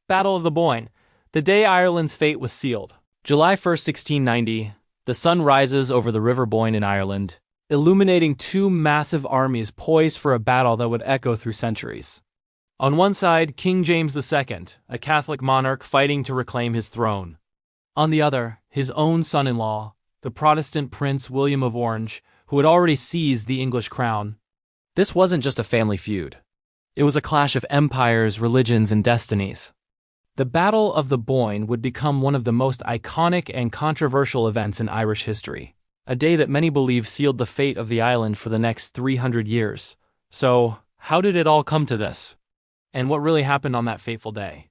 Battle of the Boyne, the day Ireland's fate was sealed. July 1st, 1690, the sun rises over the River Boyne in Ireland, illuminating two massive armies poised for a battle that would echo through centuries. On one side, King James II, a Catholic monarch fighting to reclaim his throne. On the other, his own son-in-law, the Protestant Prince William of Orange, who had already seized the English crown. This wasn't just a family feud. It was a clash of empires, religions, and destinies. The Battle of the Boyne would become one of the most iconic and controversial events in Irish history, a day that many believe sealed the fate of the island for the next 300 years. So, how did it all come to this? And what really happened on that fateful day?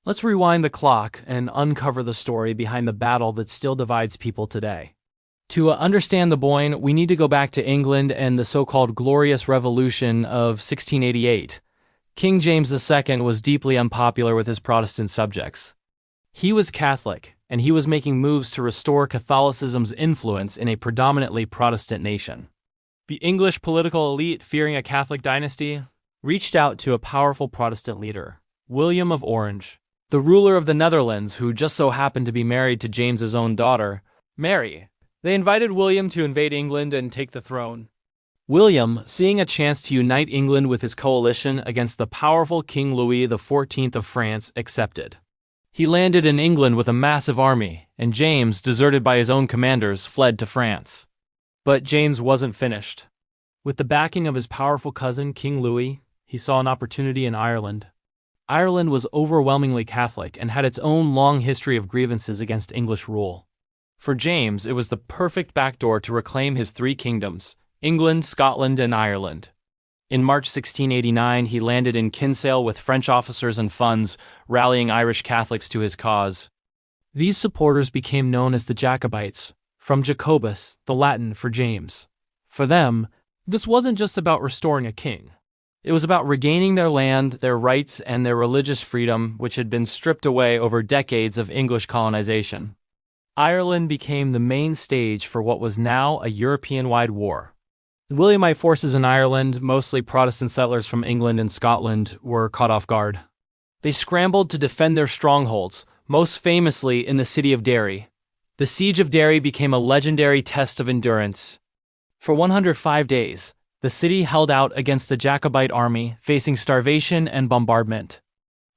Let's rewind the clock and uncover the story behind the battle that still divides people today. To understand the Boyne, we need to go back to England and the so-called Glorious Revolution of 1688. King James II was deeply unpopular with his Protestant subjects. He was Catholic, and he was making moves to restore Catholicism's influence in a predominantly Protestant nation. The English political elite, fearing a Catholic dynasty, reached out to a powerful Protestant leader, William of Orange, the ruler of the Netherlands, who just so happened to be married to James's own daughter, Mary. They invited William to invade England and take the throne. William, seeing a chance to unite England with his coalition against the powerful King Louis XIV of France, accepted. He landed in England with a massive army, and James, deserted by his own commanders, fled to France. But James wasn't finished. With the backing of his powerful cousin, King Louis, he saw an opportunity in Ireland. Ireland was overwhelmingly Catholic and had its own long history of grievances against English rule. For James, it was the perfect backdoor to reclaim his three kingdoms, England, Scotland, and Ireland. In March 1689, he landed in Kinsale with French officers and funds, rallying Irish Catholics to his cause. These supporters became known as the Jacobites, from Jacobus, the Latin for James. For them, this wasn't just about restoring a king. It was about regaining their land, their rights, and their religious freedom, which had been stripped away over decades of English colonization. Ireland became the main stage for what was now a European-wide war. The Williamite forces in Ireland, mostly Protestant settlers from England and Scotland, were caught off guard. They scrambled to defend their strongholds, most famously in the city of Derry. The Siege of Derry became a legendary test of endurance. For 105 days, the city held out against the Jacobite army, facing starvation and bombardment.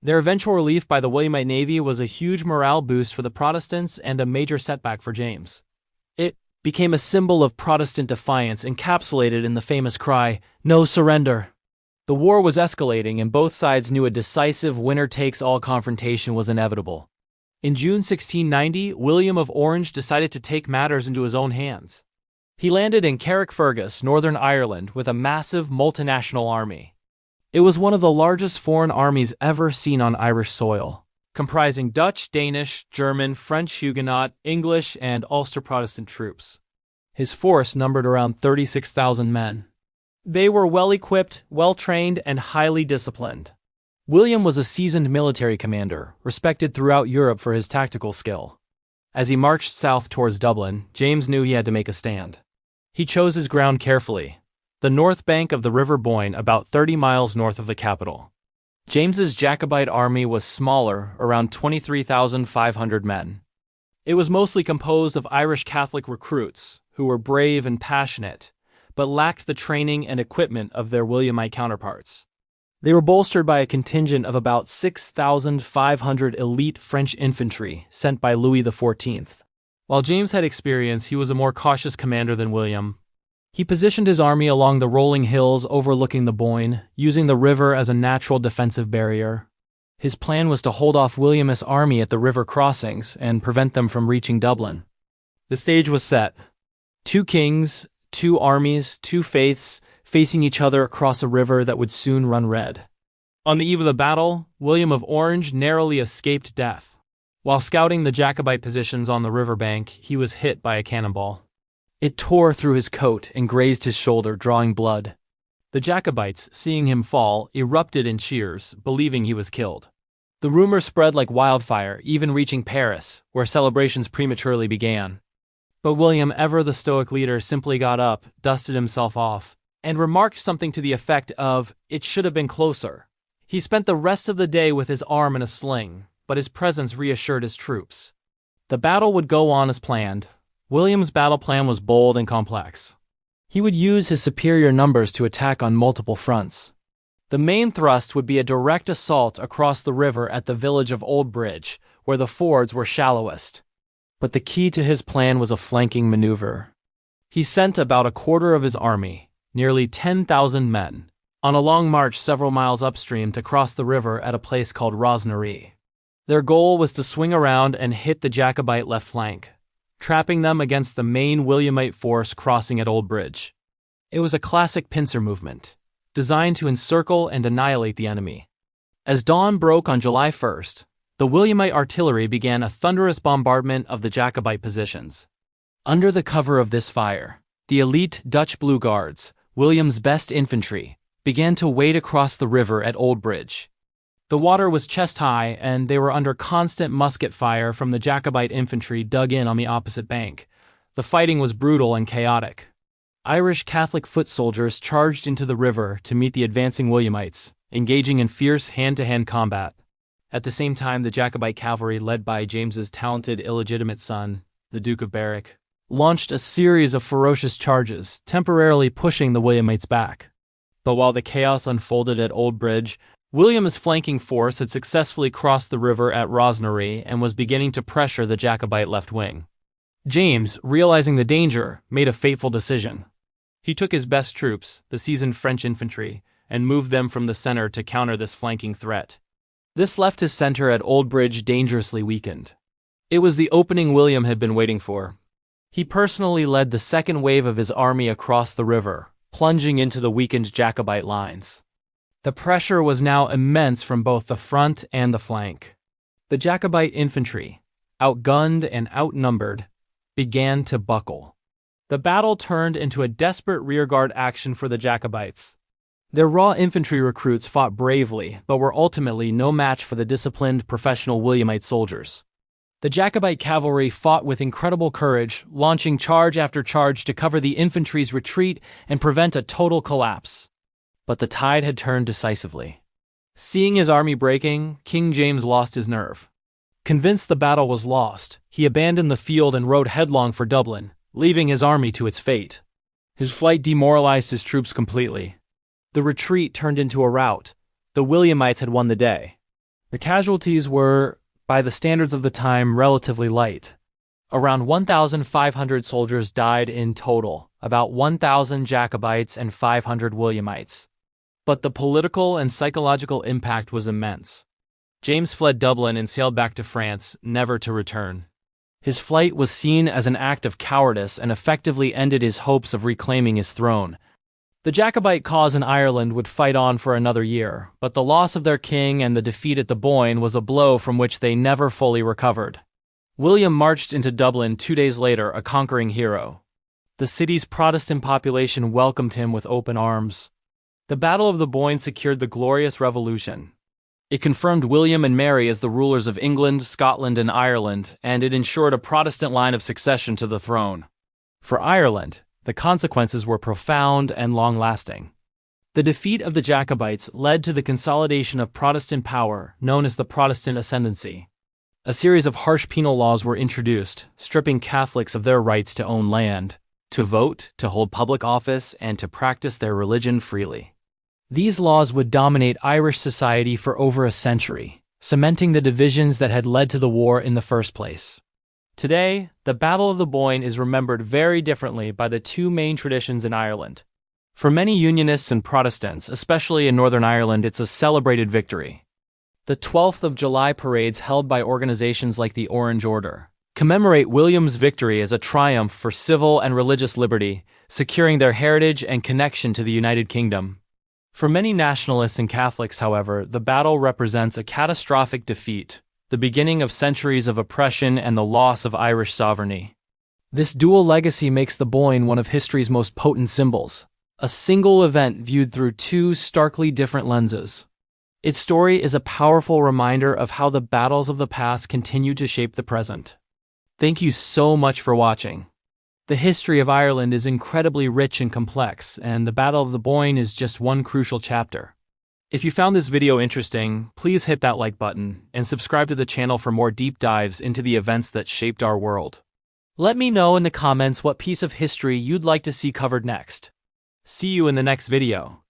Their eventual relief by the Williamite Navy was a huge morale boost for the Protestants and a major setback for James. It became a symbol of Protestant defiance encapsulated in the famous cry, "No surrender!" The war was escalating and both sides knew a decisive winner-takes-all confrontation was inevitable. In June 1690, William of Orange decided to take matters into his own hands. He landed in Carrickfergus, Northern Ireland, with a massive multinational army. It was one of the largest foreign armies ever seen on Irish soil, comprising Dutch, Danish, German, French Huguenot, English, and Ulster Protestant troops. His force numbered around 36,000 men. They were well-equipped, well-trained, and highly disciplined. William was a seasoned military commander, respected throughout Europe for his tactical skill. As he marched south towards Dublin, James knew he had to make a stand. He chose his ground carefully, the north bank of the River Boyne, about 30 miles north of the capital. James's Jacobite army was smaller, around 23,500 men. It was mostly composed of Irish Catholic recruits, who were brave and passionate, but lacked the training and equipment of their Williamite counterparts. They were bolstered by a contingent of about 6,500 elite French infantry sent by Louis XIV. While James had experience, he was a more cautious commander than William. He positioned his army along the rolling hills overlooking the Boyne, using the river as a natural defensive barrier. His plan was to hold off William's army at the river crossings and prevent them from reaching Dublin. The stage was set. Two kings, two armies, two faiths, facing each other across a river that would soon run red. On the eve of the battle, William of Orange narrowly escaped death. While scouting the Jacobite positions on the riverbank, he was hit by a cannonball. It tore through his coat and grazed his shoulder, drawing blood. The Jacobites, seeing him fall, erupted in cheers, believing he was killed. The rumor spread like wildfire, even reaching Paris, where celebrations prematurely began. But William, ever the stoic leader, simply got up, dusted himself off, and remarked something to the effect of, "It should have been closer." He spent the rest of the day with his arm in a sling, but his presence reassured his troops. The battle would go on as planned. William's battle plan was bold and complex. He would use his superior numbers to attack on multiple fronts. The main thrust would be a direct assault across the river at the village of Old Bridge, where the fords were shallowest. But the key to his plan was a flanking maneuver. He sent about a quarter of his army, nearly 10,000 men, on a long march several miles upstream to cross the river at a place called Rosnaree. Their goal was to swing around and hit the Jacobite left flank, trapping them against the main Williamite force crossing at Old Bridge. It was a classic pincer movement, designed to encircle and annihilate the enemy. As dawn broke on July 1st, the Williamite artillery began a thunderous bombardment of the Jacobite positions. Under the cover of this fire, the elite Dutch Blue Guards, William's best infantry, began to wade across the river at Old Bridge. The water was chest-high, and they were under constant musket fire from the Jacobite infantry dug in on the opposite bank. The fighting was brutal and chaotic. Irish Catholic foot soldiers charged into the river to meet the advancing Williamites, engaging in fierce hand-to-hand combat. At the same time, the Jacobite cavalry, led by James's talented illegitimate son, the Duke of Berwick, launched a series of ferocious charges, temporarily pushing the Williamites back. But while the chaos unfolded at Old Bridge, William's flanking force had successfully crossed the river at Rosnaree and was beginning to pressure the Jacobite left wing. James, realizing the danger, made a fateful decision. He took his best troops, the seasoned French infantry, and moved them from the center to counter this flanking threat. This left his center at Old Bridge dangerously weakened. It was the opening William had been waiting for. He personally led the second wave of his army across the river, plunging into the weakened Jacobite lines. The pressure was now immense from both the front and the flank. The Jacobite infantry, outgunned and outnumbered, began to buckle. The battle turned into a desperate rearguard action for the Jacobites. Their raw infantry recruits fought bravely, but were ultimately no match for the disciplined professional Williamite soldiers. The Jacobite cavalry fought with incredible courage, launching charge after charge to cover the infantry's retreat and prevent a total collapse. But the tide had turned decisively. Seeing his army breaking, King James lost his nerve. Convinced the battle was lost, he abandoned the field and rode headlong for Dublin, leaving his army to its fate. His flight demoralized his troops completely. The retreat turned into a rout. The Williamites had won the day. The casualties were, by the standards of the time, relatively light. Around 1,500 soldiers died in total, about 1,000 Jacobites and 500 Williamites. But the political and psychological impact was immense. James fled Dublin and sailed back to France, never to return. His flight was seen as an act of cowardice and effectively ended his hopes of reclaiming his throne. The Jacobite cause in Ireland would fight on for another year, but the loss of their king and the defeat at the Boyne was a blow from which they never fully recovered. William marched into Dublin 2 days later, a conquering hero. The city's Protestant population welcomed him with open arms. The Battle of the Boyne secured the Glorious Revolution. It confirmed William and Mary as the rulers of England, Scotland, and Ireland, and it ensured a Protestant line of succession to the throne. For Ireland, the consequences were profound and long-lasting. The defeat of the Jacobites led to the consolidation of Protestant power, known as the Protestant Ascendancy. A series of harsh penal laws were introduced, stripping Catholics of their rights to own land, to vote, to hold public office, and to practice their religion freely. These laws would dominate Irish society for over a century, cementing the divisions that had led to the war in the first place. Today, the Battle of the Boyne is remembered very differently by the two main traditions in Ireland. For many Unionists and Protestants, especially in Northern Ireland, it's a celebrated victory. The 12th of July parades held by organizations like the Orange Order commemorate William's victory as a triumph for civil and religious liberty, securing their heritage and connection to the United Kingdom. For many nationalists and Catholics, however, the battle represents a catastrophic defeat, the beginning of centuries of oppression and the loss of Irish sovereignty. This dual legacy makes the Boyne one of history's most potent symbols, a single event viewed through two starkly different lenses. Its story is a powerful reminder of how the battles of the past continue to shape the present. Thank you so much for watching. The history of Ireland is incredibly rich and complex, and the Battle of the Boyne is just one crucial chapter. If you found this video interesting, please hit that like button and subscribe to the channel for more deep dives into the events that shaped our world. Let me know in the comments what piece of history you'd like to see covered next. See you in the next video.